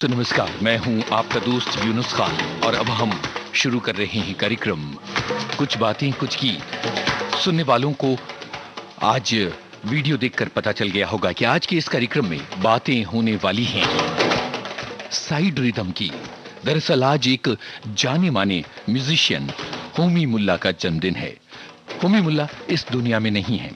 दोस्तों नमस्कार, मैं हूं आपका दोस्त यूनुस खान और अब हम शुरू कर रहे हैं कार्यक्रम कुछ बातें कुछ गीत। सुनने वालों को आज वीडियो देखकर पता चल गया होगा कि आज के इस कार्यक्रम में बातें होने वाली हैं साइड रिदम की। दरअसल आज एक जाने माने म्यूजिशियन होमी मुल्ला का जन्मदिन है। होमी मुल्ला इस दुनिया में नहीं है,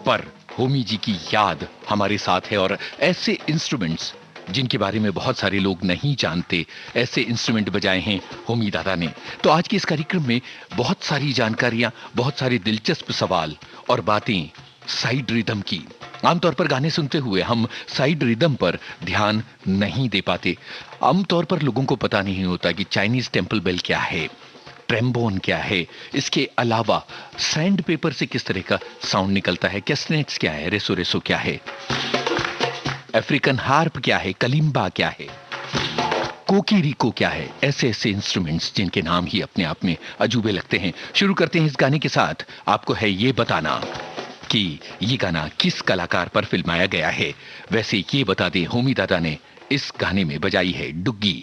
पर होमी जी की याद हमारे साथ है और ऐसे इंस्ट्रूमेंट्स जिनके बारे में बहुत सारे लोग नहीं जानते, ऐसे इंस्ट्रूमेंट बजाए हैं होमी दादा ने। तो आज के इस कार्यक्रम में बहुत सारी जानकारियां, बहुत सारे दिलचस्प सवाल और बातें साइड रिदम की। आमतौर पर गाने सुनते हुए हम साइड रिदम पर ध्यान नहीं दे पाते। आमतौर पर लोगों को पता नहीं होता कि चाइनीज टेम्पल बेल क्या है, ट्रेम्बोन क्या है, इसके अलावा सैंड पेपर से किस तरह का साउंड निकलता है, कैस्नेट्स क्या है, रेसो रेसो क्या है, अफ्रीकन हार्प क्या है, कलिम्बा क्या है, कोकीरिको क्या है। ऐसे ऐसे इंस्ट्रूमेंट्स जिनके नाम ही अपने आप में अजूबे लगते हैं। शुरू करते हैं इस गाने के साथ। आपको है ये बताना कि ये गाना किस कलाकार पर फिल्माया गया है। वैसे ये बता दें, होमी दादा ने इस गाने में बजाई है डुग्गी।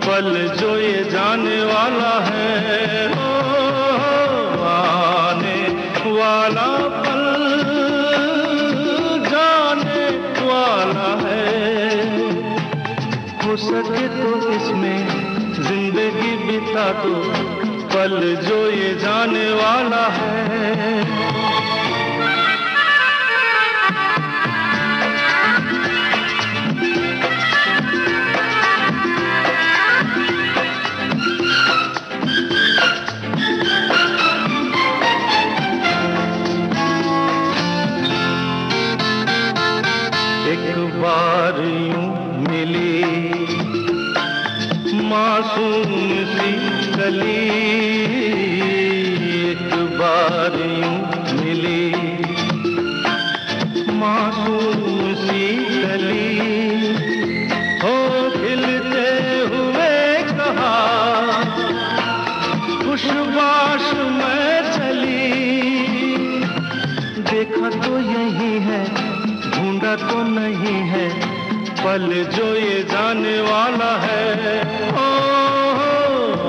पल जो ये जाने वाला है, आने वाला पल जाने वाला है। हो सके तो इसमें जिंदगी बिता दो, पल जो ये जाने वाला है। बार यूं मिली मासूम सी गली, एक बार यूं मिली मासूम सी गली, हो खिलते हुए कहा खुशबाश में चली, देखा तो यही है ढूंढा तो नहीं है, पल जो ये जाने वाला है। ओ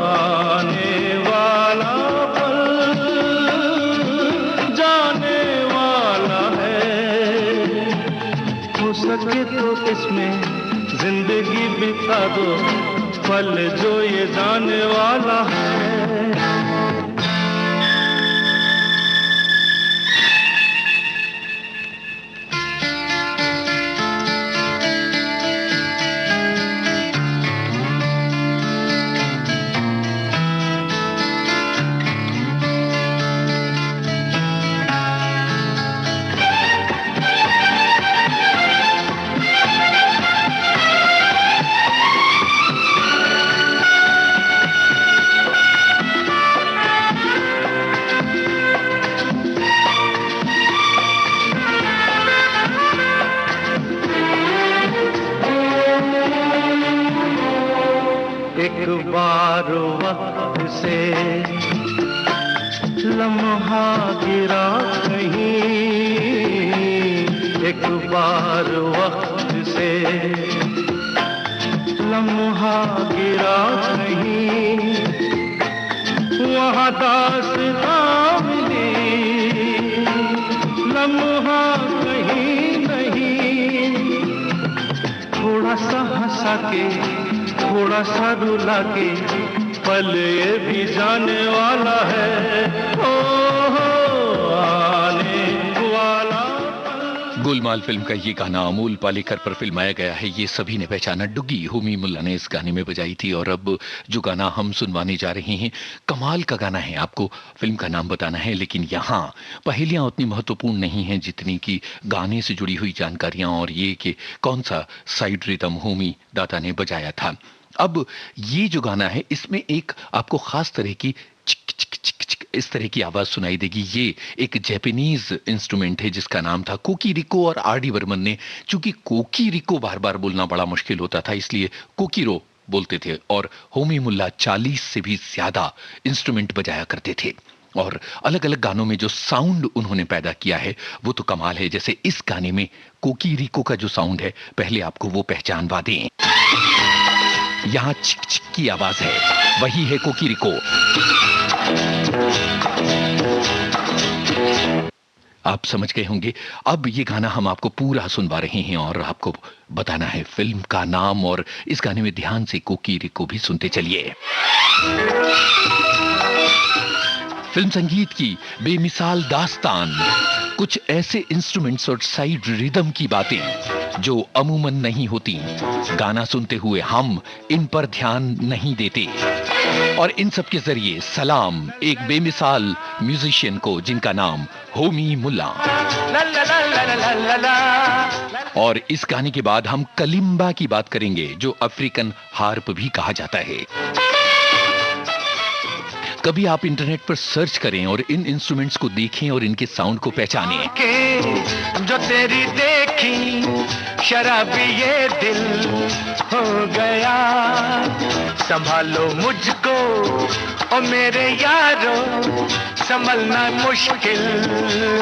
आने वाला पल जाने वाला है। हो सके तो इसमें जिंदगी बिता दो, पल जो ये जाने वाला है। एक बार वक्त से लम्हा गिरा कहीं, एक बार वक्त से लम्हा गिरा कहीं, वहाँ दास्तां मिली लम्हा कहीं नहीं, थोड़ा सा हंसा के थोड़ा सा रुला के पल ये भी जाने वाला है, ओ आने वाला। गोलमाल फिल्म का ये गाना अमोल पालेकर पर फिल्माया गया है। ये सभी ने पहचाना, डुग्गी होमी मुल्ला ने इस गाने में बजाई थी। और अब जो गाना हम सुनवाने जा रहे हैं, कमाल का गाना है। आपको फिल्म का नाम बताना है, लेकिन यहाँ पहेलियां उतनी महत्वपूर्ण नहीं हैं जितनी कि गाने से जुड़ी हुई जानकारियां और ये कि कौन सा साइड रिदम होमी दाता ने बजाया था। अब ये जो गाना है, इसमें एक आपको खास तरह की चिक चिक चिक चिक इस तरह की आवाज सुनाई देगी। ये एक जापानीज इंस्ट्रूमेंट है जिसका नाम था कोकी रिको। और आर डी बर्मन ने, चूंकि कोकी रिको बार बार बोलना बड़ा मुश्किल होता था, इसलिए कोकीरो बोलते थे। और होमी मुल्ला 40 से भी ज्यादा इंस्ट्रूमेंट बजाया करते थे। और अलग अलग गानों में जो साउंड उन्होंने पैदा किया है वो तो कमाल है। जैसे इस गाने में कोकी रिको का जो साउंड है, पहले आपको वो पहचानवा दें। यहां चिक चिक की आवाज है, वही है कोकी रिको। आप समझ गए होंगे। अब ये गाना हम आपको पूरा सुनवा रहे हैं और आपको बताना है फिल्म का नाम। और इस गाने में ध्यान से कोकी रिको भी सुनते चलिए। फिल्म संगीत की बेमिसाल दास्तान, कुछ ऐसे इंस्ट्रूमेंट्स और साइड रिदम की बातें जो अमूमन नहीं होती। गाना सुनते हुए हम इन पर ध्यान नहीं देते। और इन सब के जरिए सलाम एक बेमिसाल म्यूजिशियन को जिनका नाम होमी मुल्ला। और इस गाने के बाद हम कलिम्बा की बात करेंगे, जो अफ्रीकन हार्प भी कहा जाता है। कभी आप इंटरनेट पर सर्च करें और इन इंस्ट्रूमेंट्स को देखें और इनके साउंड को पहचानें। जो तेरी देखी शराबी ये दिल हो गया, संभालो मुझको ओ मेरे यारो, संभलना मुश्किल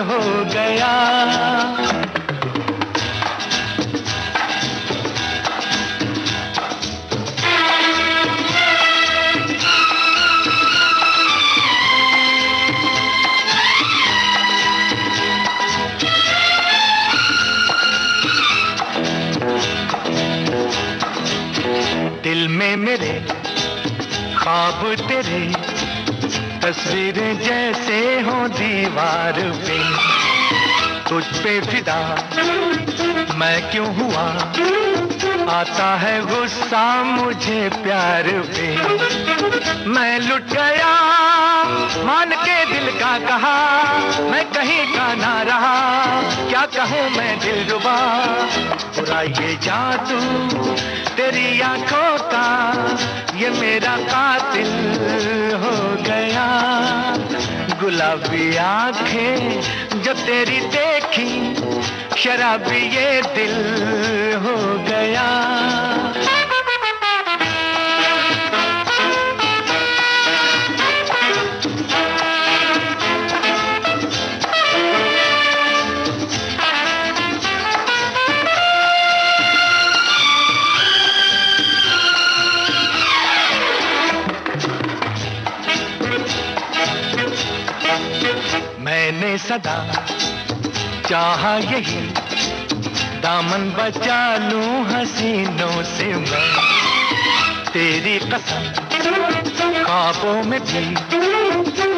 हो गया। दिल में मेरे ख्वाब तेरे, तस्वीरें जैसे हो दीवार पे, तुझ पे फिदा मैं क्यों हुआ, आता है गुस्सा मुझे प्यार पे। मैं लुट गया मान के दिल का कहा, मैं कहीं का ना रहा, क्या कहूँ मैं दिलरुबा। बुरा ये जादू तेरी आंखों का, ये मेरा कातिल हो गया। गुलाबी आंखें जो तेरी देखी, शराबी ये दिल हो गया। मैंने सदा चाहा यही, दामन बचा लूं हसीनों से मैं, तेरी कसम ख्वाबों में भी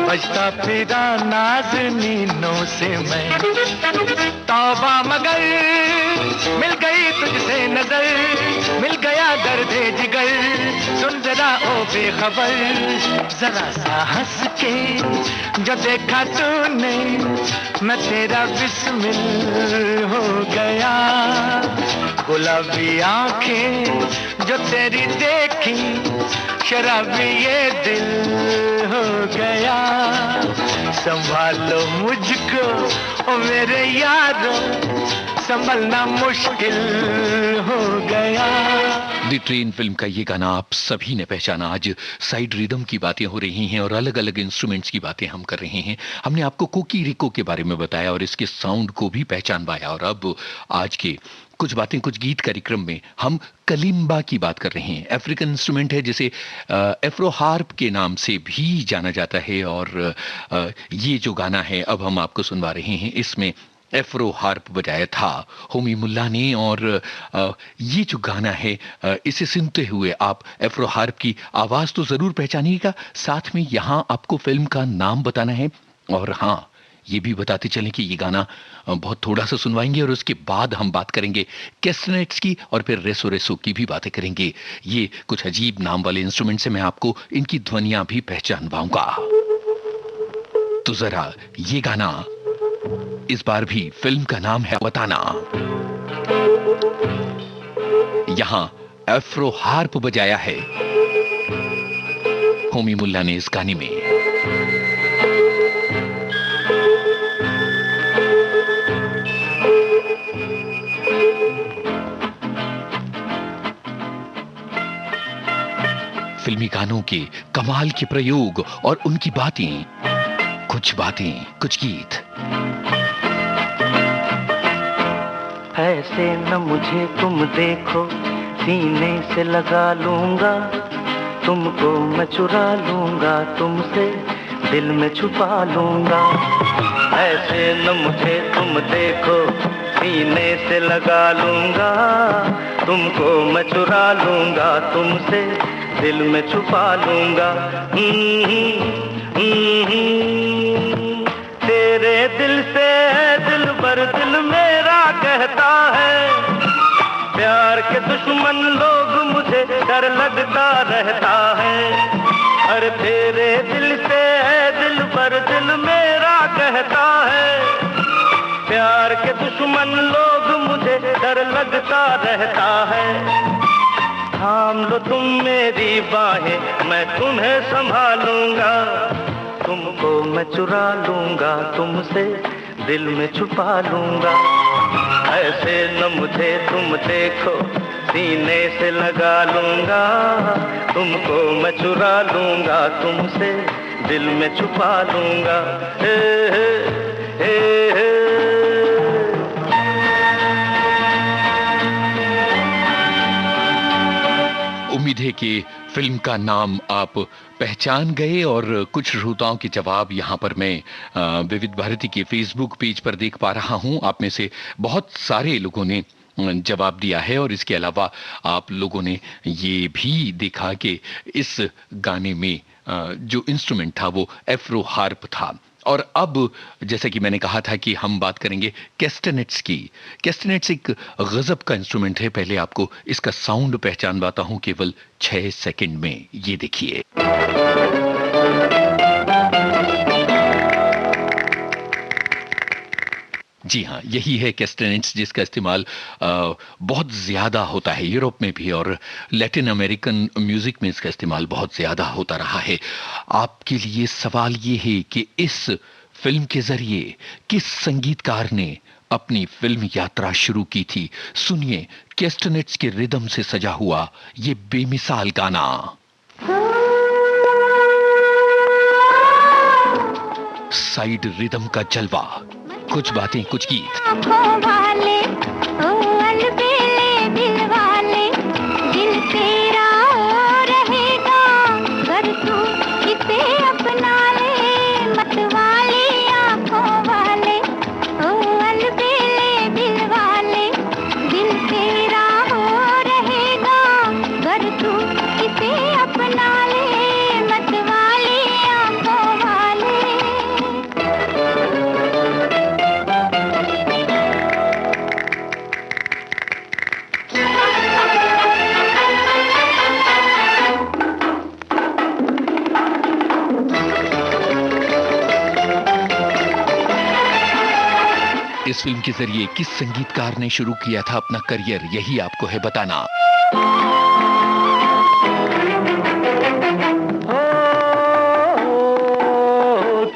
बजता फिरा नाज़नीनों से मैं। तौबा मगर मिल गई तुझसे नजर, मिल गया दर्दे जिगर, सुन जरा ओ बेखबर, जरा सा हंस के जो देखा तूने, मैं तेरा बिस्मिल हो गया। गुलाबी आंखें जो तेरी देखी, शराबी ये दिल हो गया। संभालो मुझको ओ मेरे यारो, संभलना मुश्किल हो गया। द ट्रेन फिल्म का ये गाना आप सभी ने पहचाना। आज साइड रिदम की बातें हो रही हैं और अलग अलग इंस्ट्रूमेंट्स की बातें हम कर रहे हैं। हमने आपको कोकी रिको के बारे में बताया और इसके साउंड को भी पहचानवाया। और अब आज के कुछ बातें कुछ गीत कार्यक्रम में हम कलिम्बा की बात कर रहे हैं। अफ्रीकन इंस्ट्रूमेंट है जिसे एफ्रो हार्प के नाम से भी जाना जाता है। और ये जो गाना है अब हम आपको सुनवा रहे हैं, इसमें एफ्रो हार्प बजाया था होमी मुल्ला ने। और ये जो गाना है, इसे सुनते हुए आप एफ्रो हार्प की आवाज तो जरूर पहचानिएगा, साथ में यहां आपको फिल्म का नाम बताना है। और हाँ, ये भी बताते चलें कि ये गाना बहुत थोड़ा सा सुनवाएंगे और उसके बाद हम बात करेंगे कैस्टनेट्स की और फिर रेसो रेसो की भी बातें करेंगे। ये कुछ अजीब नाम वाले इंस्ट्रूमेंट से मैं आपको इनकी ध्वनियां भी पहचानवाऊंगा। तो जरा ये गाना, इस बार भी फिल्म का नाम है बताना। यहां एफ्रो हार्प बजाया है होमी मुल्ला ने इस गाने में। फिल्मी गानों के कमाल के प्रयोग और उनकी बातें, कुछ गीत। ऐसे न मुझे तुम देखो, सीने से लगा लूंगा, तुमको मैं चुरा लूंगा, तुमसे दिल में छुपा लूंगा। ऐसे न मुझे तुम देखो, सीने से लगा लूंगा, तुमको मैं चुरा लूंगा, तुमसे दिल में छुपा लूंगा। तेरे दिल से दिल भर दिल मेरा कहता है, प्यार के दुश्मन लोग मुझे डर लगता रहता है। अरे तेरे दिल से दिल भर दिल मेरा कहता है, प्यार के दुश्मन लोग मुझे डर लगता रहता है। थाम लो तुम मेरी बाहें, मैं तुम्हें संभालूंगा, तुमको मैं चुरा लूंगा, तुमसे दिल में छुपा लूंगा। ऐसे न मुझे तुम देखो, सीने से लगा लूंगा, तुमको मैं चुरा लूंगा, तुमसे दिल में छुपा लूंगा। हे हे हे हे। उम्मीद है कि फिल्म का नाम आप पहचान गए और कुछ श्रोताओं के जवाब यहां पर मैं विविध भारती के फेसबुक पेज पर देख पा रहा हूं। आप में से बहुत सारे लोगों ने जवाब दिया है और इसके अलावा आप लोगों ने ये भी देखा कि इस गाने में जो इंस्ट्रूमेंट था वो एफ्रो हार्प था। और अब जैसा कि मैंने कहा था कि हम बात करेंगे कैस्टनेट्स की। कैस्टनेट्स एक गजब का इंस्ट्रूमेंट है। पहले आपको इसका साउंड पहचानवाता हूं केवल 6 सेकंड में। ये देखिए। जी हाँ, यही है कैस्टनेट्स, जिसका इस्तेमाल बहुत ज्यादा होता है यूरोप में भी और लैटिन अमेरिकन म्यूजिक में इसका इस्तेमाल बहुत ज्यादा होता रहा है। आपके लिए सवाल ये है कि इस फिल्म के जरिए किस संगीतकार ने अपनी फिल्म यात्रा शुरू की थी। सुनिए कैस्टनेट्स के रिदम से सजा हुआ ये बेमिसाल गाना। साइड रिदम का जलवा, कुछ बातें कुछ गीत। इस फिल्म के जरिए किस संगीतकार ने शुरू किया था अपना करियर, यही आपको है बताना।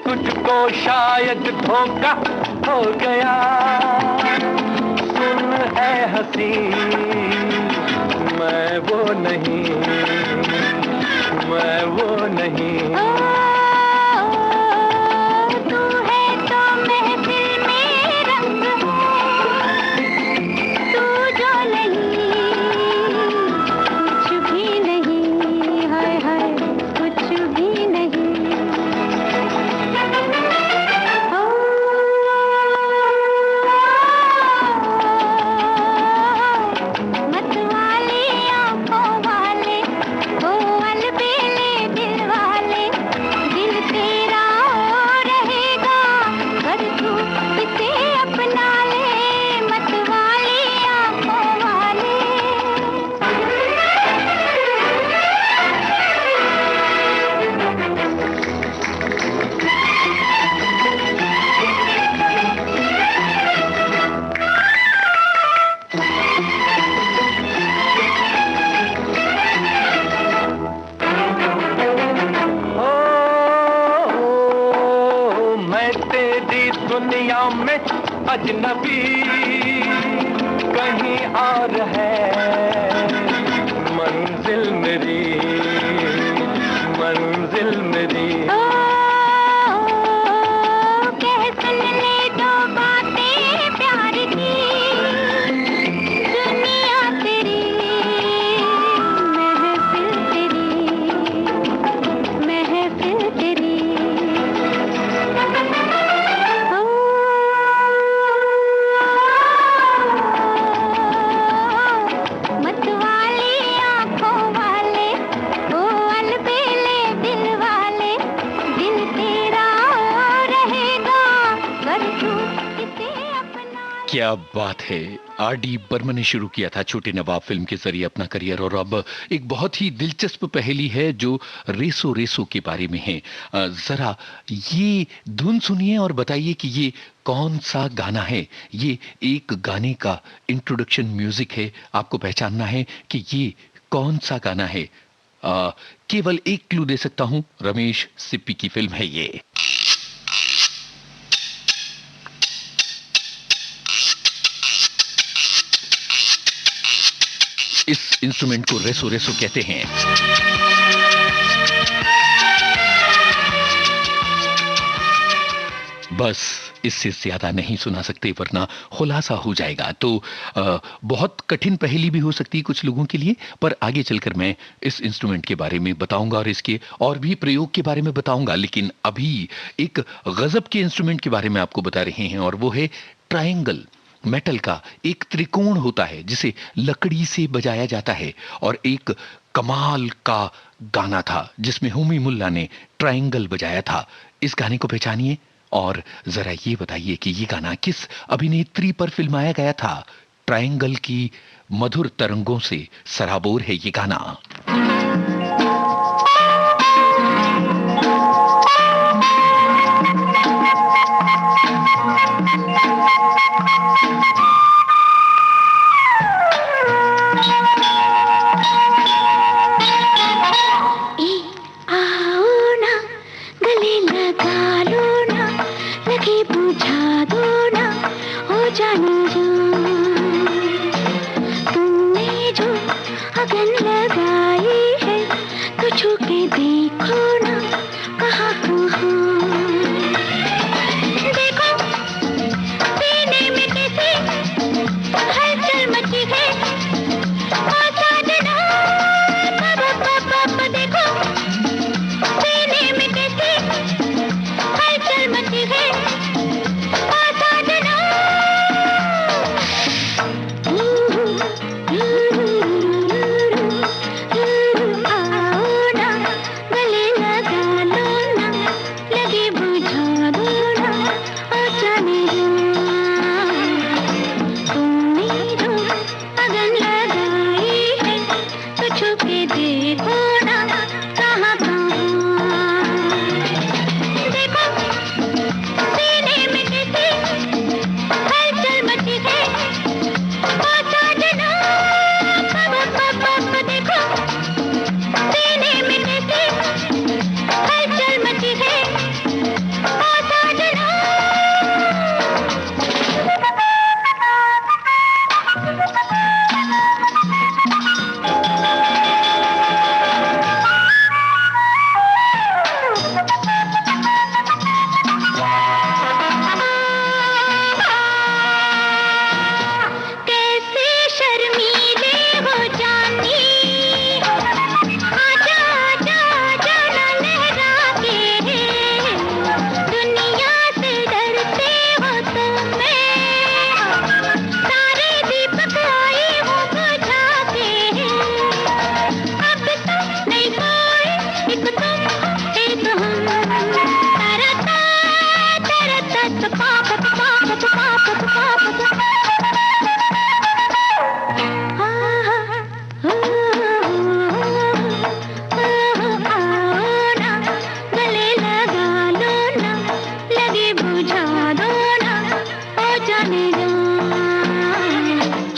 तुझको शायद धोखा हो गया, सुन है हंसी मैं वो नहीं, मैं वो नहीं। मैं तेरी दुनिया में अजनबी, कहीं और है मंजिल मेरी, मंजिल मेरी। क्या बात है। आर.डी. बर्मन ने शुरू किया था छोटे नवाब फिल्म के जरिए अपना करियर, और अब एक बहुत ही दिलचस्प पहेली है जो रेसो रेसो के बारे में है। जरा ये धुन सुनिए और बताइए कि ये कौन सा गाना है। ये एक गाने का इंट्रोडक्शन म्यूजिक है, आपको पहचानना है कि ये कौन सा गाना है। केवल एक क्लू दे सकता हूं, रमेश सिप्पी की फिल्म है ये। इस इंस्ट्रूमेंट को रेसो रेसो कहते हैं। बस इससे ज्यादा नहीं सुना सकते वरना खुलासा हो जाएगा। तो बहुत कठिन पहेली भी हो सकती है कुछ लोगों के लिए, पर आगे चलकर मैं इस इंस्ट्रूमेंट के बारे में बताऊंगा और इसके और भी प्रयोग के बारे में बताऊंगा। लेकिन अभी एक गजब के इंस्ट्रूमेंट के बारे में आपको बता रहे हैं, और वो है ट्रायंगल। मेटल का एक त्रिकोण होता है जिसे लकड़ी से बजाया जाता है, और एक कमाल का गाना था जिसमें हुमी मुल्ला ने ट्रायंगल बजाया था। इस गाने को पहचानिए और जरा ये बताइए कि ये गाना किस अभिनेत्री पर फिल्माया गया था। ट्रायंगल की मधुर तरंगों से सराबोर है ये गाना।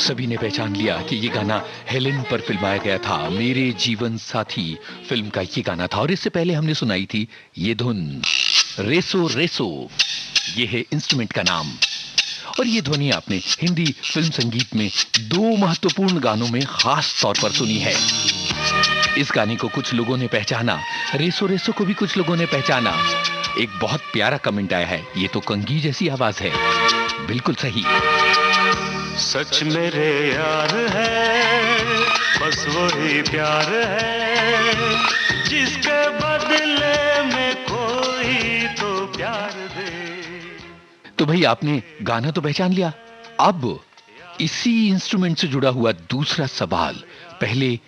सभी ने पहचान लिया कि ये गाना हेलेन पर फिल्माया गया था। मेरे जीवन साथी फिल्म का ये गाना था, और इससे पहले हमने सुनाई थी ये धुन रेसो रेसो। ये है इंस्ट्रूमेंट का नाम। और ये ध्वनि आपने हिंदी फिल्म संगीत में 2 महत्वपूर्ण गानों में खास तौर पर सुनी है। इस गाने को कुछ लोगों ने पहचाना, रेसो रेसो को भी कुछ लोगों ने पहचाना। एक बहुत प्यारा कमेंट आया है, ये तो कंघी जैसी आवाज है। बिल्कुल सही। सच मेरे यार है, बस वही प्यार है, जिसके बदले में कोई तो प्यार दे। तो भाई आपने गाना तो पहचान लिया। अब इसी इंस्ट्रूमेंट से जुड़ा हुआ दूसरा सवाल। पहले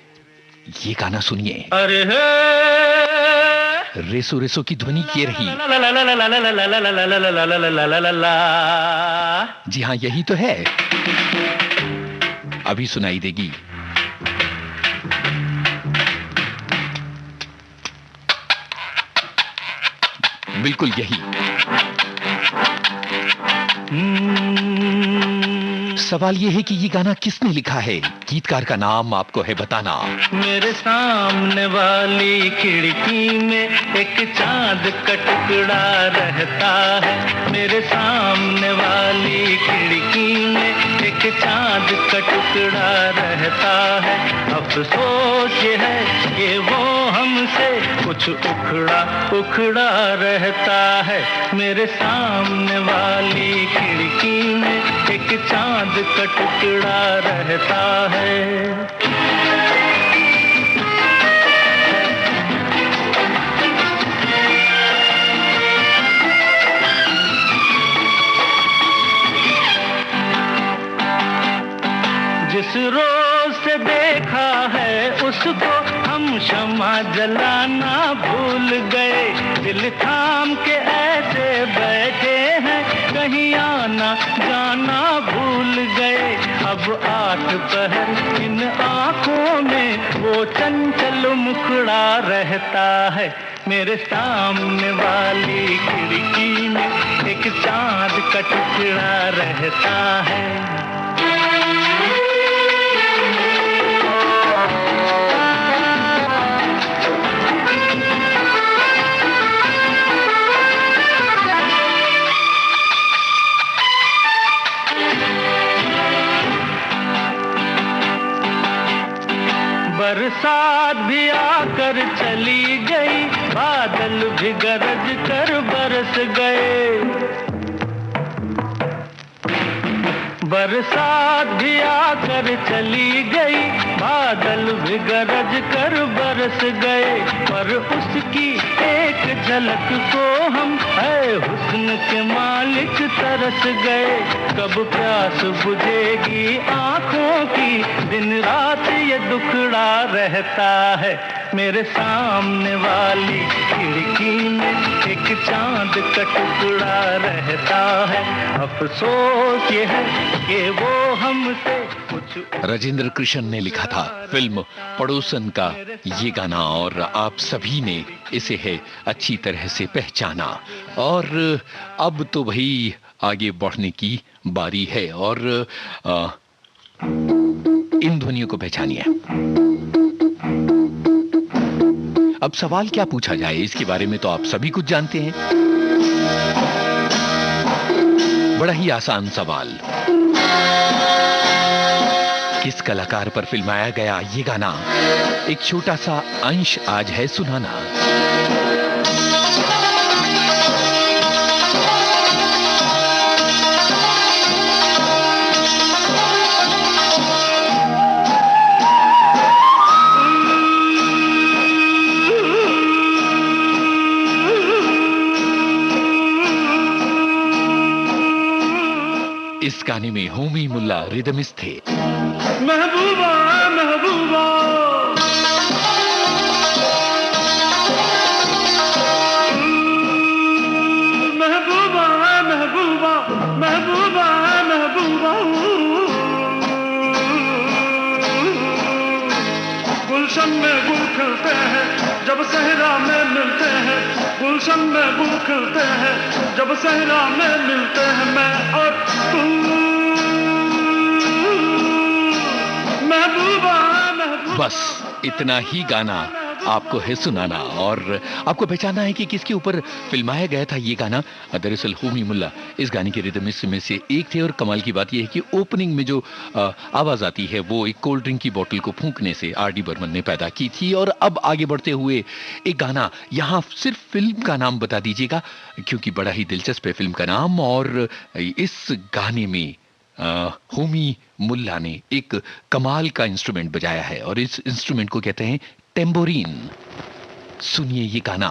ये गाना सुनिए। अरे रेसो रेसो की ध्वनि ये रही। जी हाँ, यही तो है। अभी सुनाई देगी। बिल्कुल यही। सवाल यह है कि ये गाना किसने लिखा है। गीतकार का नाम आपको है बताना। मेरे सामने वाली खिड़की में एक चांद का टुकड़ा रहता है। मेरे सामने वाली खिड़की में एक चांद का टुकड़ा रहता है। अफसोस ये है कि वो हमसे कुछ उखड़ा उखड़ा रहता है। मेरे सामने वाली खिड़की में एक चांद का टुकड़ा रहता है। जिस रोज से देखा है उसको हम शमा जलाना भूल गए। दिल थाम के ऐसे बैठे हैं, कहीं आना जाना भूल गए। अब 8 पहर इन आंखों में वो चंचल मुखड़ा रहता है। मेरे सामने वाली खिड़की में एक चांद का टुकड़ा रहता है। बरसात भी आकर चली गई, बादल भी गरज कर बरस गए। बरसात भी आकर चली गई, बादल भी गरज कर बरस गए। पर उसकी एक झलक को हम है हुस्न के मालिक तरस गए। कब प्यास बुझेगी आंखों की, दिन रात ये दुखड़ा रहता है। मेरे सामने वाली खिड़की में एक चांद का टुकड़ा रहता है। अफसोस ये है कि वो हमसे कुछ। राजेंद्र कृष्ण ने लिखा था फिल्म पड़ोसन का ये गाना, और आप सभी ने इसे है अच्छी तरह से पहचाना। और अब तो भाई आगे बढ़ने की बारी है, और इन ध्वनियों को पहचानिए। अब सवाल क्या पूछा जाए, इसके बारे में तो आप सभी कुछ जानते हैं। बड़ा ही आसान सवाल। किस कलाकार पर फिल्माया गया ये गाना? एक छोटा सा अंश आज है सुनाना। इस गाने में होमी मुल्ला रिदमिस्ट थे। महबूबा महबूबा महबूबा महबूबा महबूबा महबूबा, गुलशन में गुल खिलते हैं जब सहरा में मिलते हैं। गुलशन में गुल खिलते हैं जब सहरा में मिलते हैं। मैं और तू महबूबा महबूबा। बस इतना ही गाना आपको है सुनाना और आपको पहचाना है कि किसके ऊपर फिल्माया गया था ये गाना। दरअसल होमी मुल्ला इस गाने के रिदमिस्ट में से एक थे और कमाल की बात यह है कि ओपनिंग में जो आवाज आती है वो एक कोल्ड ड्रिंक की बोतल को फूंकने से आर डी बर्मन ने पैदा की थी। और अब आगे बढ़ते हुए एक गाना, यहाँ सिर्फ फिल्म का नाम बता दीजिएगा क्योंकि बड़ा ही दिलचस्प है फिल्म का नाम। और इस गाने में होमी मुल्ला ने एक कमाल का इंस्ट्रूमेंट बजाया है और इस इंस्ट्रूमेंट को कहते हैं टेम्बोरीन। सुनिए ये गाना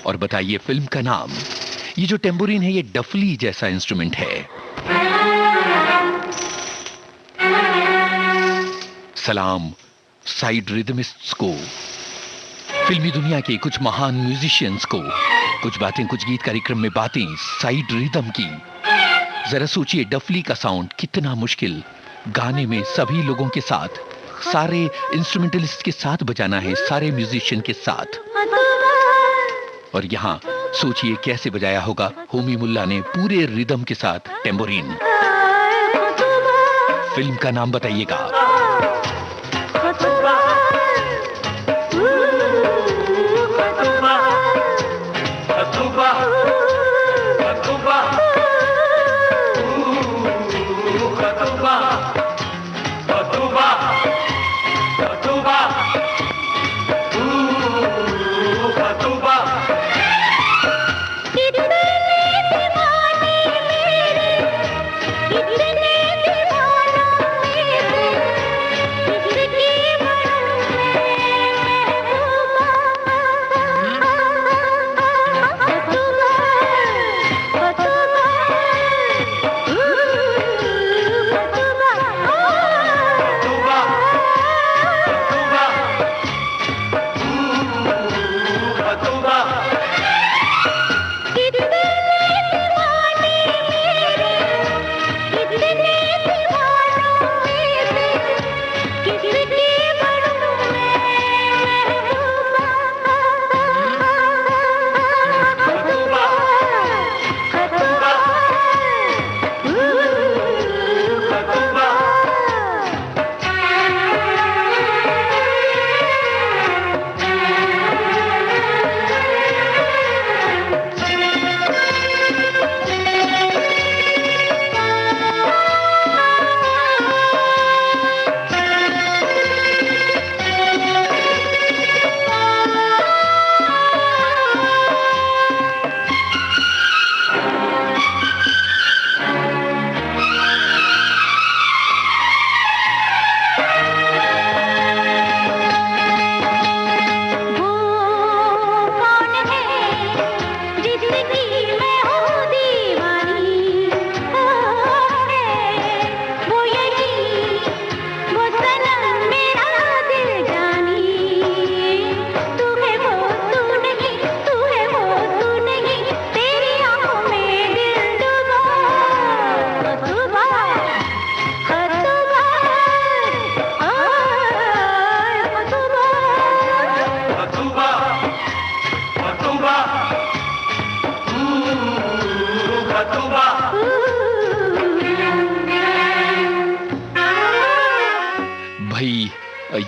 और बताइए फिल्म का नाम। ये जो टेम्बोरीन है ये डफली जैसा इंस्ट्रूमेंट है। सलाम साइड रिदमिस्ट्स को, फिल्मी दुनिया के कुछ महान म्यूजिशियंस को। कुछ बातें कुछ गीत कार्यक्रम में बातें साइड रिदम की। जरा सोचिए डफली का साउंड कितना मुश्किल, गाने में सभी लोगों के साथ, सारे इंस्ट्रूमेंटलिस्ट के साथ बजाना है, सारे म्यूजिशियन के साथ। और यहाँ सोचिए कैसे बजाया होगा होमी मुल्ला ने पूरे रिदम के साथ टेम्बोरीन। फिल्म का नाम बताइएगा।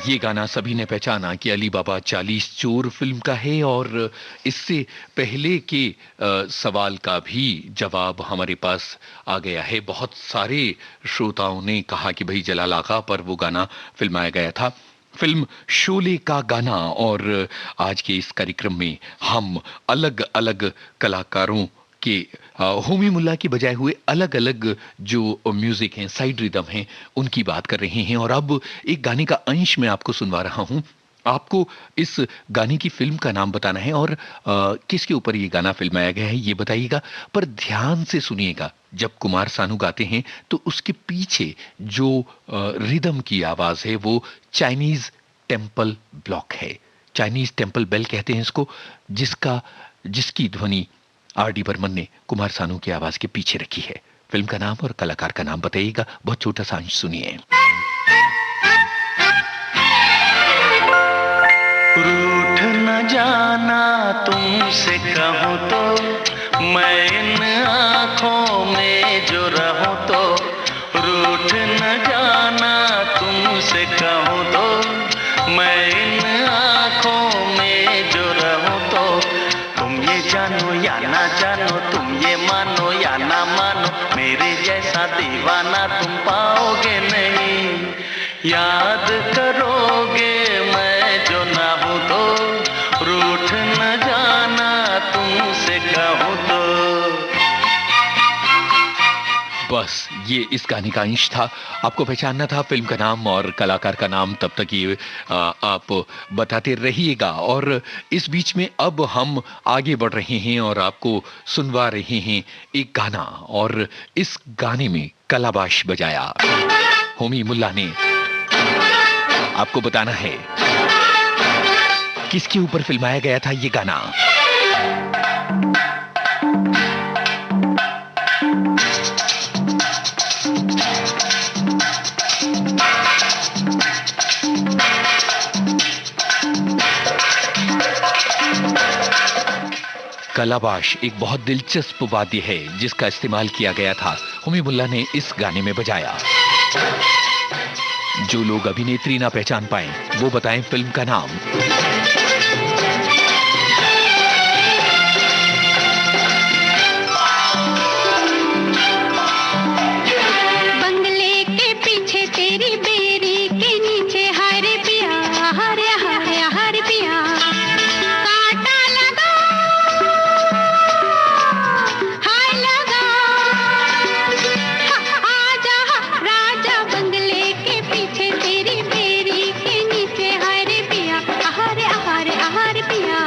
ये गाना सभी ने पहचाना कि अली बाबा 40 चोर फिल्म का है और इससे पहले के सवाल का भी जवाब हमारे पास आ गया है। बहुत सारे श्रोताओं ने कहा कि भाई जलाल आगा पर वो गाना फिल्माया गया था, फिल्म शोले का गाना। और आज के इस कार्यक्रम में हम अलग अलग कलाकारों के होमी मुल्ला की बजाय हुए अलग अलग जो म्यूजिक हैं, साइड रिदम हैं, उनकी बात कर रहे हैं। और अब एक गाने का अंश मैं आपको सुनवा रहा हूं। आपको इस गाने की फिल्म का नाम बताना है और किसके ऊपर ये गाना फिल्माया गया है ये बताइएगा। पर ध्यान से सुनिएगा, जब कुमार सानू गाते हैं तो उसके पीछे जो रिदम की आवाज है वो चाइनीज टेम्पल ब्लॉक है, चाइनीज टेम्पल बेल कहते हैं इसको, जिसकी ध्वनि आर डी बर्मन ने कुमार सानू की आवाज के पीछे रखी है। फिल्म का नाम और कलाकार का नाम बताइएगा। बहुत छोटा सा अंश सुनिए। रूठ न जाना तुमसे कहूँ तो, मैं इन आँखों में जो रहूँ तो। रूठ न जाना तुमसे कहूँ तो, मैं इन आँखों आँखों में जो रहूं तो तुम ये जानो या ना जानो, तुम ये मानो या ना मानो, मेरे जैसा दीवाना तुम पाओगे नहीं। याद करोगे मैं जो ना हूं तो, रूठ न जाना तुमसे कहूं तो। बस ये इस गाने का अंश था। आपको पहचानना था फिल्म का नाम और कलाकार का नाम, तब तक ये आप बताते रहिएगा। और इस बीच में अब हम आगे बढ़ रहे हैं और आपको सुनवा रहे हैं एक गाना, और इस गाने में कलाबाश बजाया होमी मुल्ला ने। आपको बताना है किसके ऊपर फिल्माया गया था ये गाना। कलाबाश एक बहुत दिलचस्प वाद्य है जिसका इस्तेमाल किया गया था, होमी मुल्ला ने इस गाने में बजाया। जो लोग अभिनेत्री ना पहचान पाए वो बताएं फिल्म का नाम। बंगले के पीछे तेरी बेरी के नीचे हर पिया, हर हर पिया, कांटा लगा हाय लगा, आजा राजा बंगले के पीछे तेरी बेरी के नीचे हर पिया, हर हर पिया,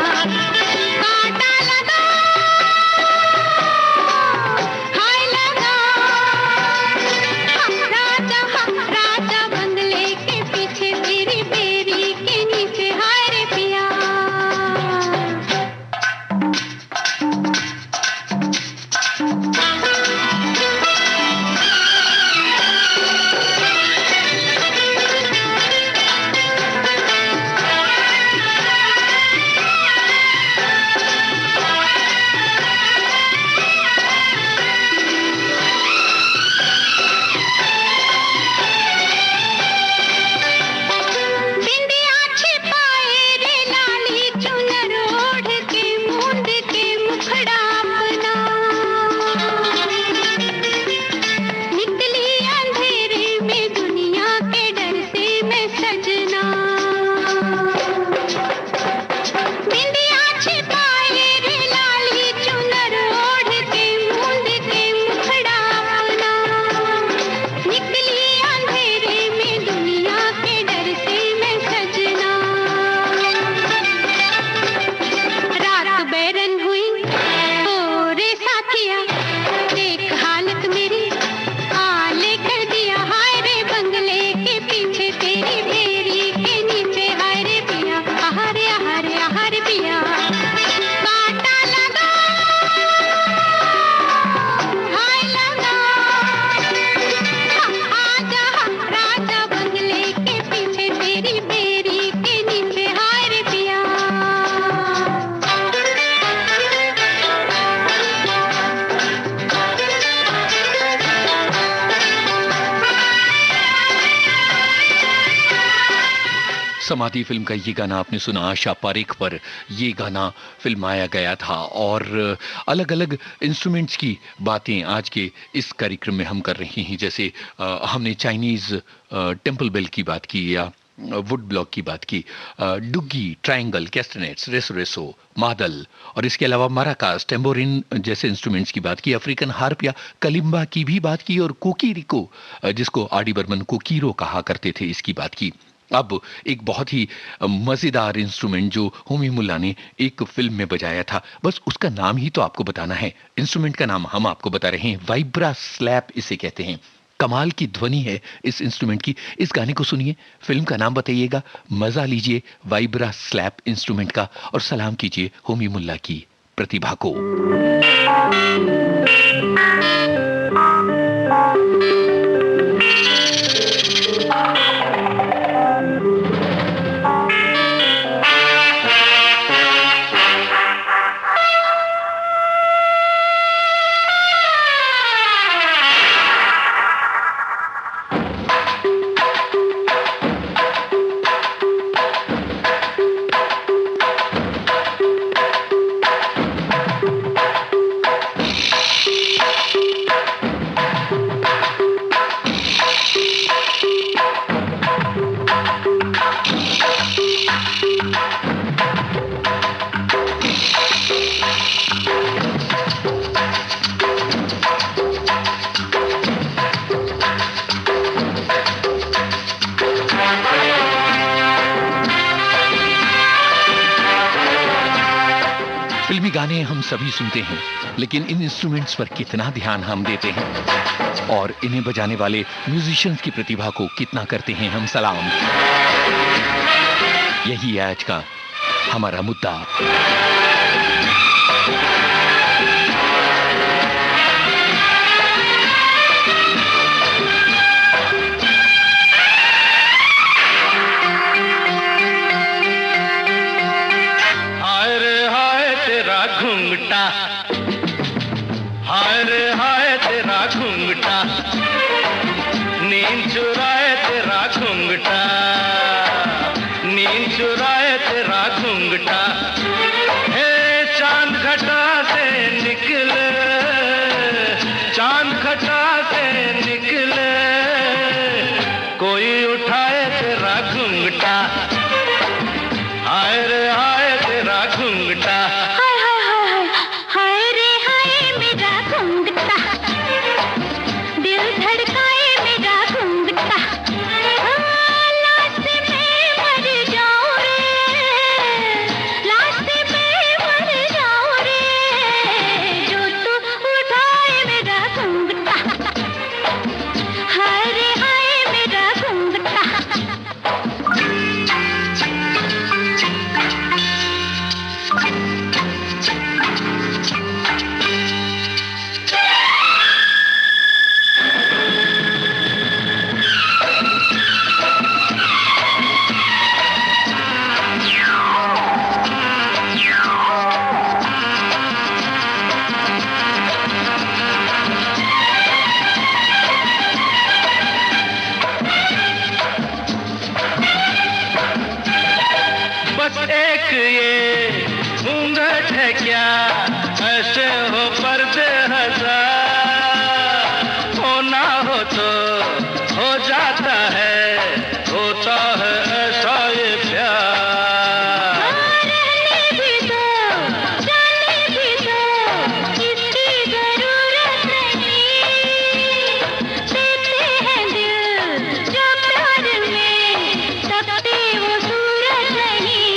कांटा लगा हाय लगा, राजा बंगले के पीछे तेरी बेरी के नीचे हाय रे पिया। बिंदिया छिपाए रे लाली चुनर ओढ़ के मूंद के मुखड़ा अपना, निकली अंधेरे में दुनिया के डर से मैं सजना। बिंदिया छिपाए रे लाली चुनर ओढ़ के मूंद के मुखड़ा अपना, निकली अंधेरे में दुनिया के डर से मैं सजना। रात बैरन हुई ओ रे साथिया, देख हालत मेरी आले कर दिया, हाय रे बंगले के पीछे तेरी बेरी के नीचे हाय रे पिया, हरे हरे हर पिया, कांटा लगा हाय लगा, आजा राजा बंगले के पीछे तेरी बेरी के नीचे हाय रे पिया। समाधि फिल्म का ये गाना आपने सुना, आशा पारेख पर ये गाना फिल्माया गया था। और अलग अलग इंस्ट्रूमेंट्स की बातें आज के इस कार्यक्रम में हम कर रहे हैं। जैसे हमने चाइनीज टेम्पल बेल की बात की, या वुड ब्लॉक की बात की, डुग्गी, ट्रायंगल, कैस्टनेट्स, रेसो रेसो, मादल, और इसके अलावा माराकास, टेम्बोरिन जैसे इंस्ट्रूमेंट्स की बात की, अफ्रीकन हार्प या कलिम्बा की भी बात की, और कोकीरिको जिसको आर डी बर्मन कोकीरो कहा करते थे, इसकी बात की। अब एक बहुत ही मजेदार इंस्ट्रूमेंट जो होमी मुल्ला ने एक फिल्म में बजाया था, बस उसका नाम ही तो आपको बताना है। इंस्ट्रूमेंट का नाम हम आपको बता रहे हैं, वाइब्रा स्लैप इसे कहते हैं। कमाल की ध्वनि है इस इंस्ट्रूमेंट की। इस गाने को सुनिए, फिल्म का नाम बताइएगा, मजा लीजिए वाइब्रा स्लैप इंस्ट्रूमेंट का, और सलाम कीजिए होमी मुल्ला की प्रतिभा को। गाने हम सभी सुनते हैं, लेकिन इन इंस्ट्रूमेंट्स पर कितना ध्यान हम देते हैं और इन्हें बजाने वाले म्यूजिशियंस की प्रतिभा को कितना करते हैं हम सलाम। यही है आज का हमारा मुद्दा। घूंघटा हाय रे हाय तेरा घूंघटा, नींद चुराए तेरा घूंघटा, नींद चुराए तेरा घूंघटा। हे चांद घटा से निकले, चांद घटा से निकले, कोई उठाए तेरा घूंघटा, हाय रे हाय तेरा घूंघटा। एक ये घूंघट है क्या, ऐसे हो पर्दे हजार, होना हो तो हो जाता है, होता है ऐसा ये प्यार। रहने भी दो, जाने भी दो, इसकी जरूरत नहीं, देते हैं दिल जो प्यार में, तपती वो सूरत नहीं।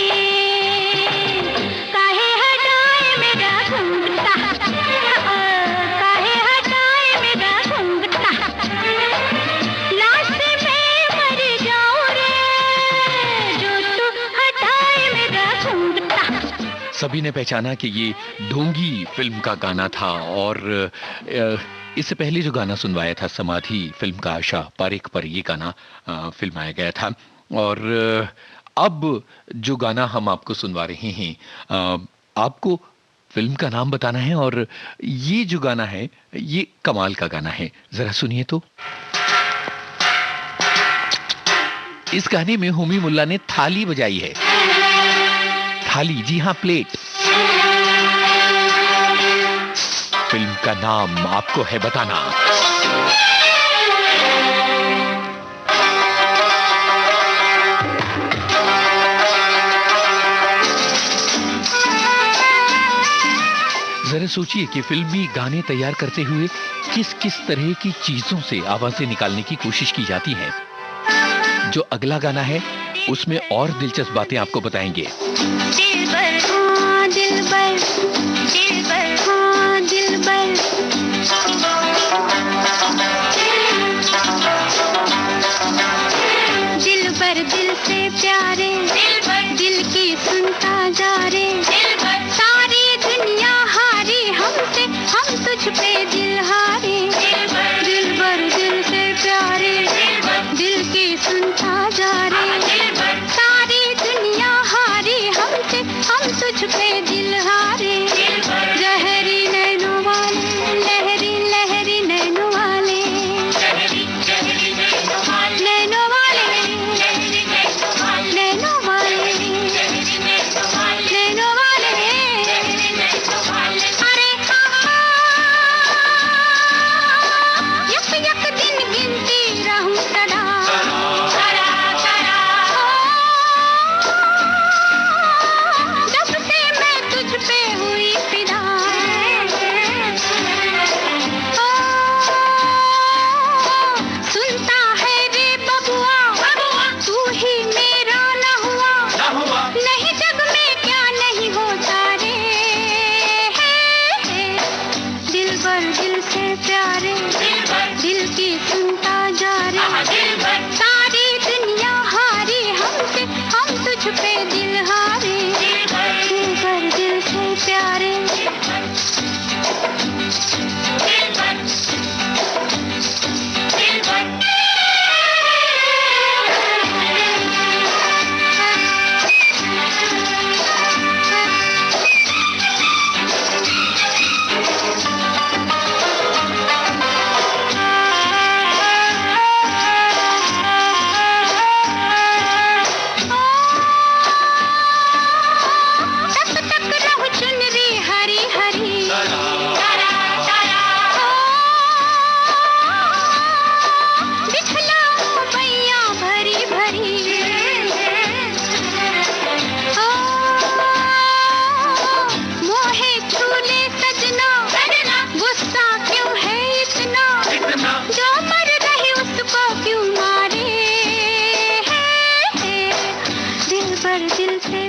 सभी ने पहचाना कि ये ढोंगी फिल्म का गाना था और इससे पहले जो गाना सुनवाया था समाधि फिल्म का आशा पारेख पर ये गाना फिल्माया गया था। और अब जो गाना हम आपको सुनवा रहे हैं, आपको फिल्म का नाम बताना है और ये जो गाना है ये कमाल का गाना है, जरा सुनिए तो। इस गाने में होमी मुल्ला ने थाली बजाई है, थाली, जी हां प्लेट। फिल्म का नाम आपको है बताना। जरा सोचिए कि फिल्मी गाने तैयार करते हुए किस किस तरह की चीजों से आवाजें निकालने की कोशिश की जाती है। जो अगला गाना है उसमें और दिलचस्प बातें आपको बताएंगे। दिलबर हाँ दिलबर, दिलबर हाँ दिलबर, दिलबर दिल से प्यारे, दिलबर दिल की सुनता जा रे, दिलबर सारी दुनिया हारी हमसे, हम तुझ पे दिल हारे, दिलबर दिल से प्यारे, दिल की सुनता जा रे, सारी दुनिया हारी हमसे, हम तुझ पे दिल हारे, जहरी नैनों वाले, लहरी लहरी नैनों वाले, नैनों वाले, नैनों वाले, नैनों वाले, अरे से प्यारे, दिल की सुनता जा रे, सारी दुनिया हारी हमसे, हम तुझ पे दिल हारे, दिल भर दिल से प्यारे।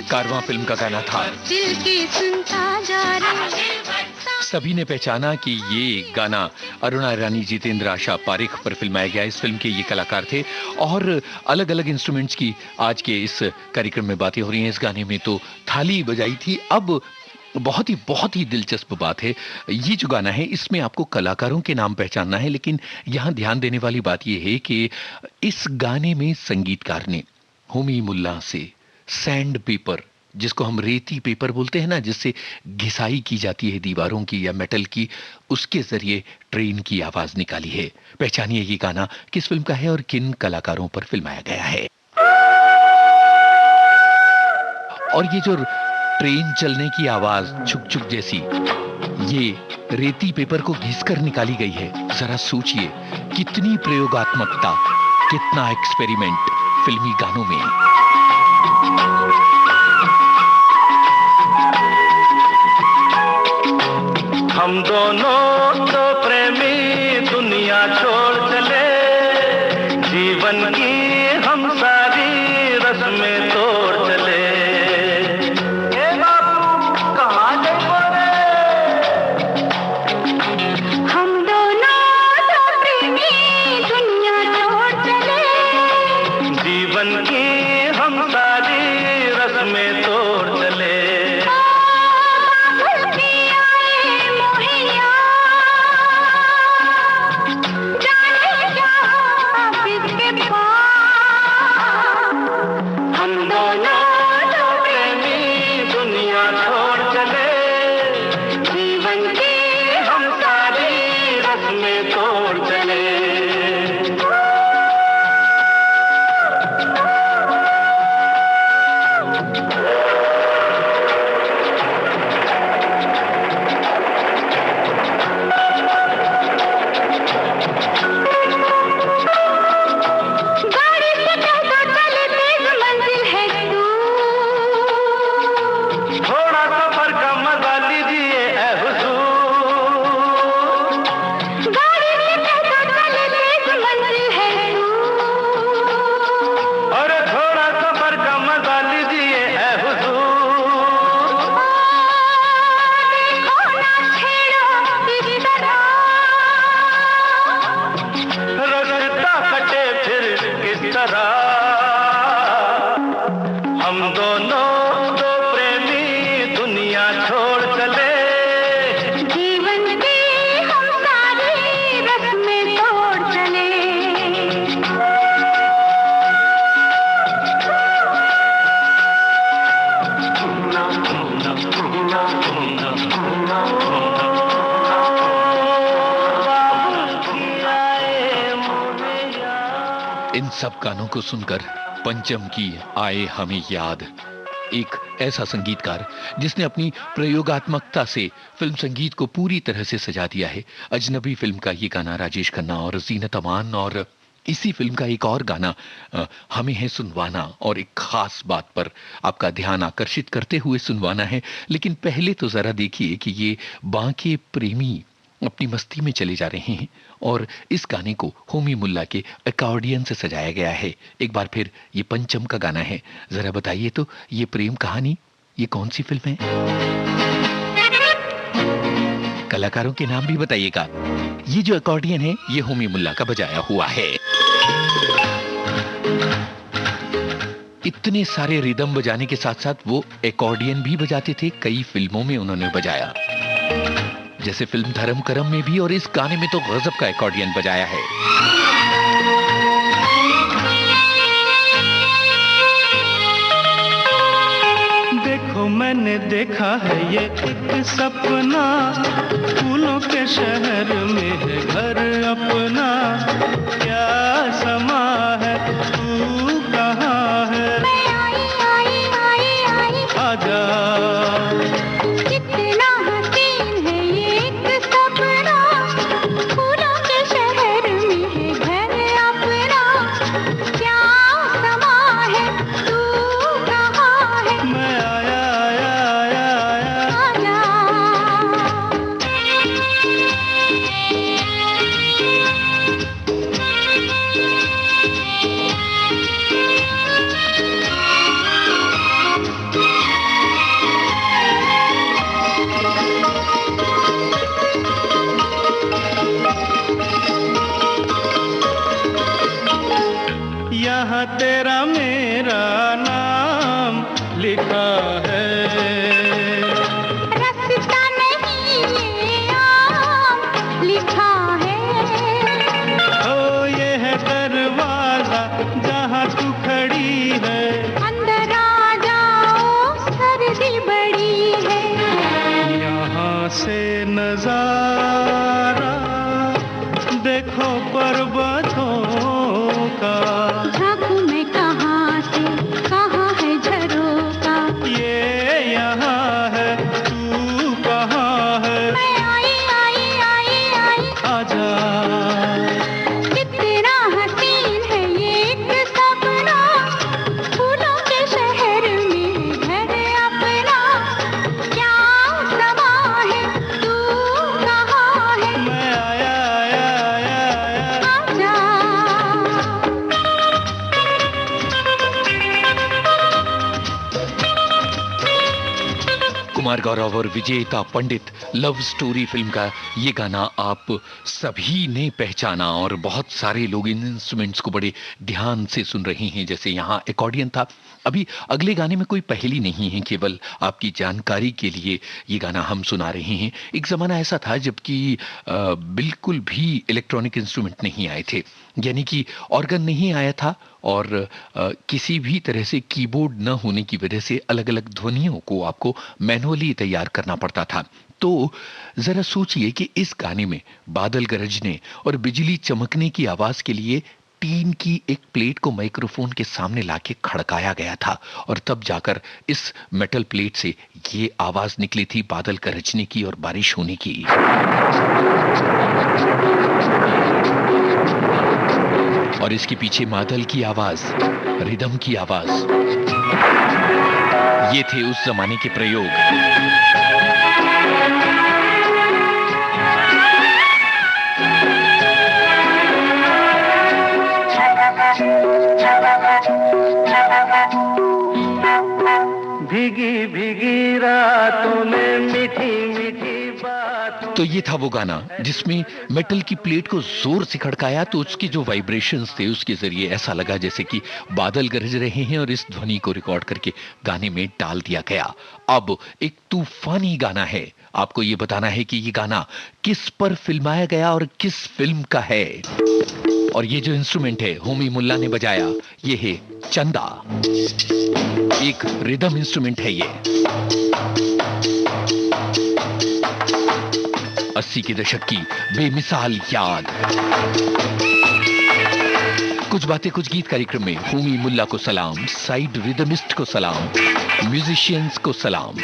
कारवां फिल्म का गाना था। दिल की सुनता जा रे। सभी ने पहचाना कि ये गाना अरुणा ईरानी, जितेंद्र, आशा पारेख पर फिल्माया गया। इस फिल्म के ये कलाकार थे और अलग अलग इंस्ट्रूमेंट्स की आज के इस कार्यक्रम में बातें हो रही हैं। इस गाने में तो थाली बजाई थी। अब बहुत ही दिलचस्प बात है, ये जो गाना है इसमें आपको कलाकारों के नाम पहचानना है, लेकिन यहाँ ध्यान देने वाली बात यह है कि इस गाने में संगीतकार ने होमी मुल्ला से सैंड पेपर, जिसको हम रेती पेपर बोलते हैं ना, जिससे घिसाई की जाती है दीवारों की या मेटल की, उसके जरिए ट्रेन की आवाज निकाली है। पहचानिए ये गाना किस फिल्म का है और किन कलाकारों पर फिल्माया गया है। और ये जो ट्रेन चलने की आवाज छुक छुक जैसी, ये रेती पेपर को घिसकर निकाली गई है। जरा सोचिए कितनी प्रयोगात्मकता, कितना एक्सपेरिमेंट फिल्मी गानों में। हम दोनों तो प्रेमी दुनिया छोड़ चले, जीवन की हम सारी रस्में तोड़ चले। ए बाबू कहाँ गए? हम दोनों तो प्रेमी दुनिया छोड़ चले, जीवन की हम सारी रस्में तोड़ चले। इन सब गानों को सुनकर पंचम की आए हमें याद। एक ऐसा संगीतकार जिसने अपनी प्रयोगात्मकता से फिल्म संगीत को पूरी तरह से सजा दिया है। अजनबी फिल्म का ये गाना राजेश खन्ना और जीनत अमान, और इसी फिल्म का एक और गाना हमें है सुनवाना, और एक खास बात पर आपका ध्यान आकर्षित करते हुए सुनवाना है। लेकिन पहले तो जरा देखिए कि ये बांके प्रेमी अपनी मस्ती में चले जा रहे हैं और इस गाने को होमी मुल्ला के अकॉर्डियन से सजाया गया है। एक बार फिर ये पंचम का गाना है। जरा बताइए तो ये प्रेम कहानी ये कौन सी फिल्म है? कलाकारों के नाम भी बताइएगा। ये जो अकॉर्डियन है ये होमी मुल्ला का बजाया हुआ है। इतने सारे रिदम बजाने के साथ साथ वो अकॉर्डियन भी बजाते थे। कई फिल्मों में उन्होंने बजाया, जैसे फिल्म धर्म करम में भी, और इस गाने में तो गजब का अकॉर्डियन बजाया है। देखो मैंने देखा है ये एक सपना, फूलों के शहर में है घर अपना, क्या समा है तू कहाँ है, मैं आई आजा। कितना हसीन है ये एक सपना, फूलों के शहर में है घर अपना, क्या समा है तू कहाँ है, मैं आया आजा। यहाँ तेरा मेरा नाम लिखा है, रास्ता नहीं ये आम लिखा है, ओ ये है दरवाजा जहाँ तू खड़ी है, अंदर आ जाओ सर्दी बड़ी है, यहाँ से नजारा देखो पर्वतों का, झांकू मैं कहाँ से कहाँ है झरोका, ये यहाँ है तू कहाँ है, मैं आई आजा। कितना हसीन है ये एक सपना, फूलों के शहर में घर अपना, क्या समा है तू कहाँ है, मैं आया आजा। कुमार गौरव और विजेता पंडित लव स्टोरी फिल्म का ये गाना आप सभी ने पहचाना, और बहुत सारे लोग इन इंस्ट्रूमेंट्स को बड़े ध्यान से सुन रहे हैं। जैसे यहाँ अकॉर्डियन था। अभी अगले गाने में कोई पहेली नहीं है, केवल आपकी जानकारी के लिए ये गाना हम सुना रहे हैं। एक जमाना ऐसा था जबकि बिल्कुल भी इलेक्ट्रॉनिक इंस्ट्रूमेंट नहीं आए थे, यानी कि ऑर्गन नहीं आया था, और किसी भी तरह से कीबोर्ड न होने की वजह से अलग अलग ध्वनियों को आपको मैनुअली तैयार करना पड़ता था। तो जरा सोचिए कि इस गाने में बादल गरजने और बिजली चमकने की आवाज के लिए टीन की एक प्लेट को माइक्रोफोन के सामने लाके खड़काया गया था, और तब जाकर इस मेटल प्लेट से ये आवाज निकली थी बादल गरजने की और बारिश होने की। और इसके पीछे मादल की आवाज, रिदम की आवाज, ये थे उस जमाने के प्रयोग। भीगी भीगी रातों में मीठी मीठी बातों। तो ये था वो गाना जिसमें मेटल की प्लेट को जोर से खड़काया, तो उसके जो वाइब्रेशंस थे उसके जरिए ऐसा लगा जैसे कि बादल गरज रहे हैं, और इस ध्वनि को रिकॉर्ड करके गाने में डाल दिया गया। अब एक तूफानी गाना है, आपको ये बताना है कि ये गाना किस पर फिल्माया गया और किस फिल्म का है। और ये जो इंस्ट्रूमेंट है होमी मुल्ला ने बजाया, ये है चंदा। एक रिदम इंस्ट्रूमेंट है ये। 80 के दशक की बेमिसाल याद। कुछ बातें कुछ गीत कार्यक्रम में होमी मुल्ला को सलाम, साइड रिदमिस्ट को सलाम, म्यूजिशियंस को सलाम।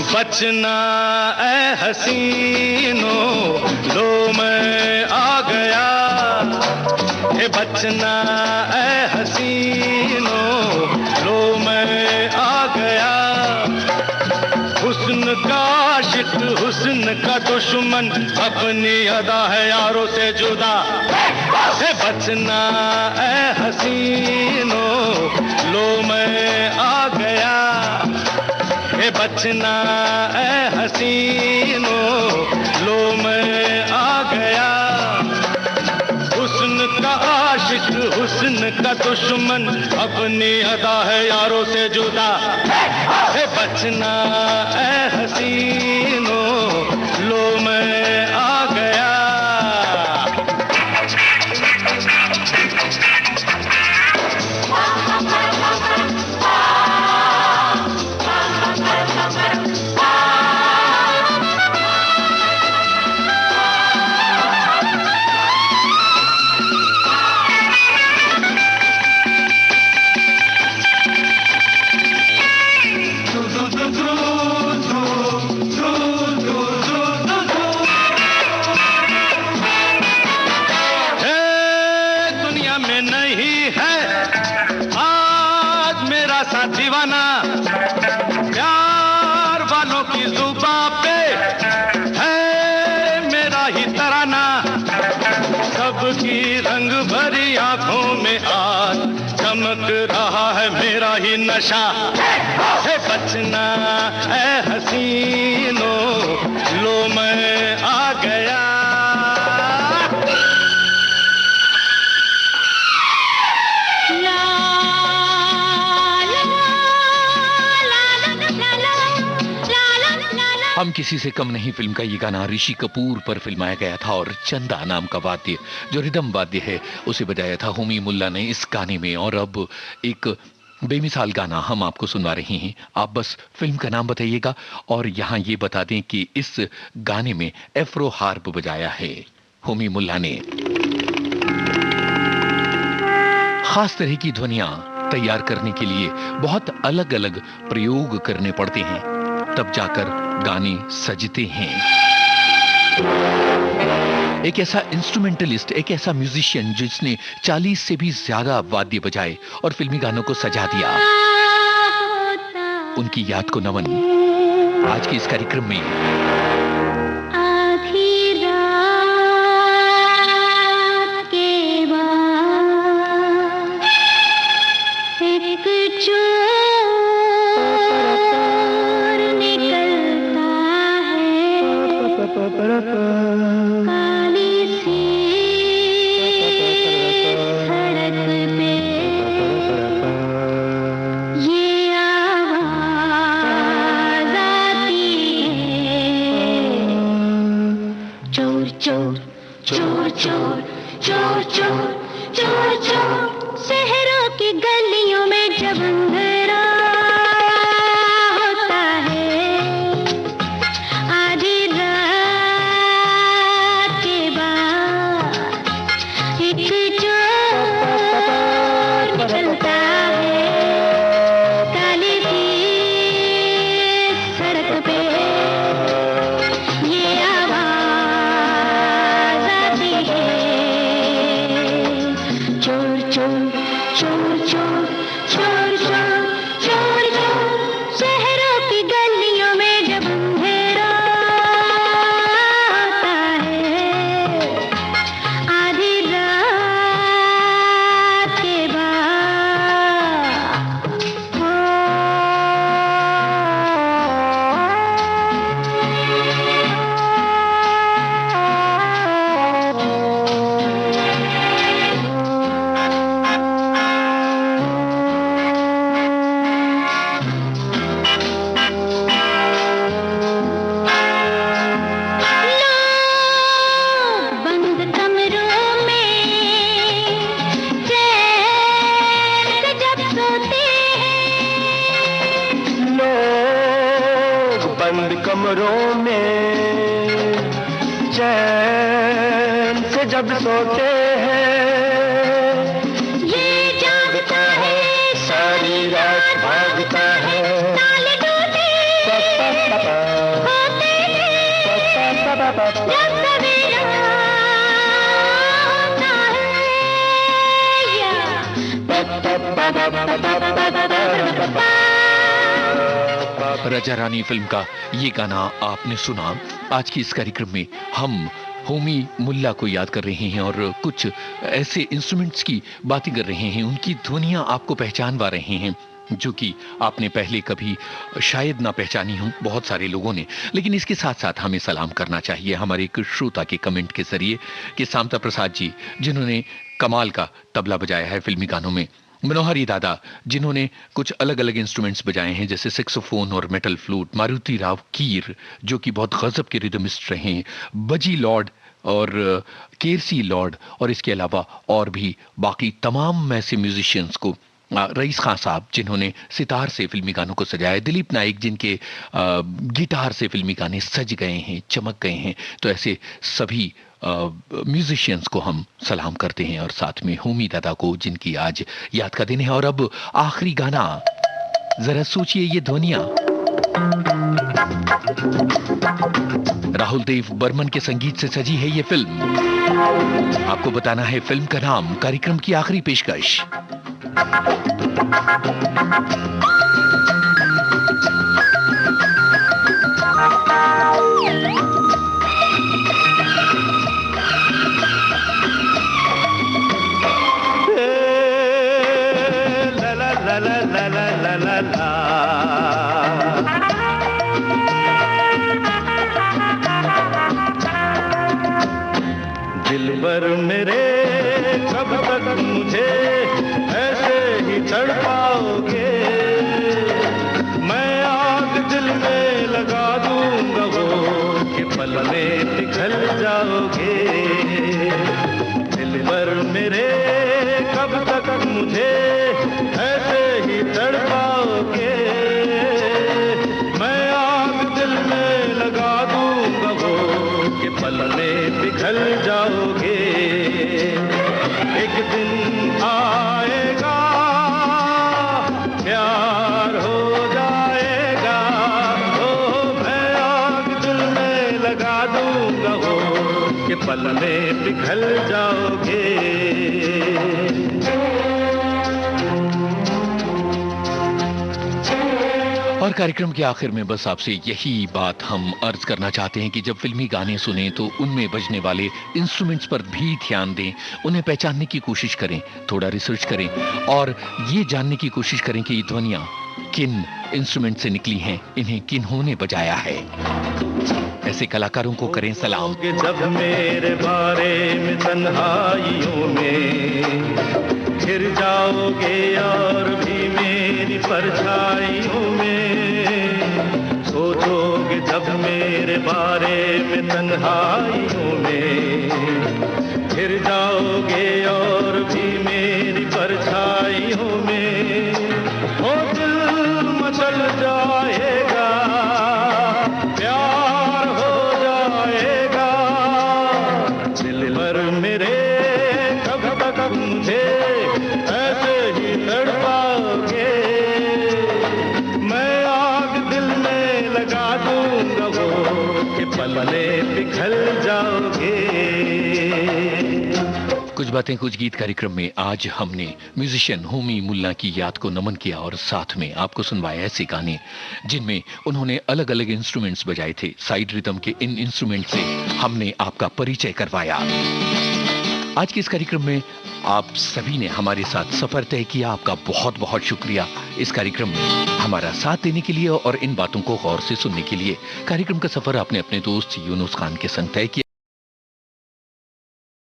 बचना ऐ हसीनो लो मैं आ गया, हे बचना ऐ हसीनो लो मैं आ गया, हुस्न का आशिक हुस्न का दुश्मन अपनी अदा है यारों से जुदा है बचना ए हसीनो लो मैं आ गया ए बचना ए हसीनो लो मैं आ गया हुस्न का आशिक हुस्न का दुश्मन अपनी अदा है यारों से जुदा है बचना ए हसीनो लो मैं आ गया दीवाना प्यार वालों की जुबां पे है मेरा ही तराना सबकी रंग भरी आंखों में आज चमक रहा है मेरा ही नशा है बचना है हसीनो लो मैं आ गया हम किसी से कम नहीं फिल्म का ये गाना ऋषि कपूर पर फिल्माया गया था और चंदा नाम का वाद्य जो रिदम वाद्य है उसे बजाया था होमी मुल्ला ने इस गाने में। और अब एक बेमिसाल गाना हम आपको सुनवा रहे हैं। आप बस फिल्म का नाम बताइएगा और यहाँ ये बता दें कि इस गाने में एफ्रो हार्प बजाया है होमी मुल्ला ने। खास तरह की ध्वनियां तैयार करने के लिए बहुत अलग अलग प्रयोग करने पड़ते हैं तब जाकर गाने सजते हैं। एक ऐसा इंस्ट्रूमेंटलिस्ट एक ऐसा म्यूजिशियन जिसने 40 से भी ज्यादा वाद्य बजाए और फिल्मी गानों को सजा दिया उनकी याद को नमन आज के इस कार्यक्रम में। शहरों की गलियों में जब अंधेरा होता है आधी रात के बाद एक चोर निकलता है काली सी सड़क पे ये आवाज आती है चोर चोर चोर चोर चोर चोर चोर चोर शहरों की गलियों में जब अंधेरा होता है आधी रात के बंद कमरों में चैन से जब सोते हैं लोग बंद कमरों में चैन से जब सोते हैं ये जागता है सारी रात भागता है ताले टूटे होते हैं जब सवेरा होता है राजा रानी फिल्म का ये गाना आपने सुना। आज की इस कार्यक्रम में हम होमी मुल्ला को याद कर रहे हैं और कुछ ऐसे इंस्ट्रूमेंट्स की बातें कर रहे हैं, उनकी ध्वनियां आपको पहचानवा रहे हैं जो कि आपने पहले कभी शायद ना पहचानी हो बहुत सारे लोगों ने। लेकिन इसके साथ साथ हमें सलाम करना चाहिए हमारे एक श्रोता के कमेंट के जरिए कि सामता प्रसाद जी, जिन्होंने कमाल का तबला बजाया है फिल्मी गानों में, मनोहरी दादा जिन्होंने कुछ अलग अलग इंस्ट्रूमेंट्स बजाए हैं जैसे सेक्सोफोन और मेटल फ्लूट, मारुति राव कीर जो कि बहुत गजब के रिदमिस्ट रहे हैं, बजी लॉर्ड और केरसी लॉर्ड, और इसके अलावा और भी बाकी तमाम ऐसे म्यूजिशियंस को, रईस खान साहब जिन्होंने सितार से फिल्मी गानों को सजाया, दिलीप नाइक जिनके गिटार से फिल्मी गाने सज गए हैं, चमक गए हैं। तो ऐसे सभी म्यूजिशियंस को हम सलाम करते हैं और साथ में होमी दादा को जिनकी आज याद का दिन है। और अब आखिरी गाना, जरा सोचिए ये ध्वनियां राहुल देव बर्मन के संगीत से सजी है ये फिल्म। आपको बताना है फिल्म का नाम, कार्यक्रम की आखिरी पेशकश। दिलबर मेरे कब तक मुझे ऐसे ही तड़पाओगे, मैं आग दिल में लगा दूंगा वो कि पल में पिघल जाओगे। दिलबर मेरे कब तक मुझे ऐसे ही तड़पाओगे, मैं आग दिल में लगा दूंगा वो कि पल में पिघल जाओगे। एक दिन आएगा प्यार हो जाएगा, ओ मैं आग दिल में लगा दूंगा वो कि पल में पिघल जाओगे। और कार्यक्रम के आखिर में बस आपसे यही बात हम अर्ज करना चाहते हैं कि जब फिल्मी गाने सुने तो उनमें बजने वाले इंस्ट्रूमेंट्स पर भी ध्यान दें, उन्हें पहचानने की कोशिश करें, थोड़ा रिसर्च करें और ये जानने की कोशिश करें कि ये ध्वनियां किन इंस्ट्रूमेंट से निकली हैं, इन्हें किन्होंने बजाया है। ऐसे कलाकारों को करें सलाम। जब मेरे बारे में तन्हाइयों में घिर जाओगे और भी मेरी परछाइयों में सोचोगे, जब मेरे बारे में तन्हाइयों में घिर जाओगे और भी मेरी परछाइयों में, ओ दिल मचल जाएगा, प्यार हो जाएगा। दिल भर मेरे कब तक मुझे ऐसे ही तड़पाओगे, मैं आग दिल में लगा दूंगा वो कि पल में पिघल जाओगे। कुछ बातें कुछ गीत कार्यक्रम में आज हमने म्यूजिशियन होमी मुल्ला की याद को नमन किया और साथ में आपको सुनवाया ऐसे गाने जिनमें उन्होंने अलग अलग इंस्ट्रूमेंट्स बजाए थे। साइड रिदम के इन इंस्ट्रूमेंट से हमने आपका परिचय करवाया। आज के इस कार्यक्रम में आप सभी ने हमारे साथ सफर तय किया, आपका बहुत बहुत शुक्रिया इस कार्यक्रम में हमारा साथ देने के लिए और इन बातों को गौर से सुनने के लिए। कार्यक्रम का सफर आपने अपने दोस्त यूनुस खान के संग तय किया।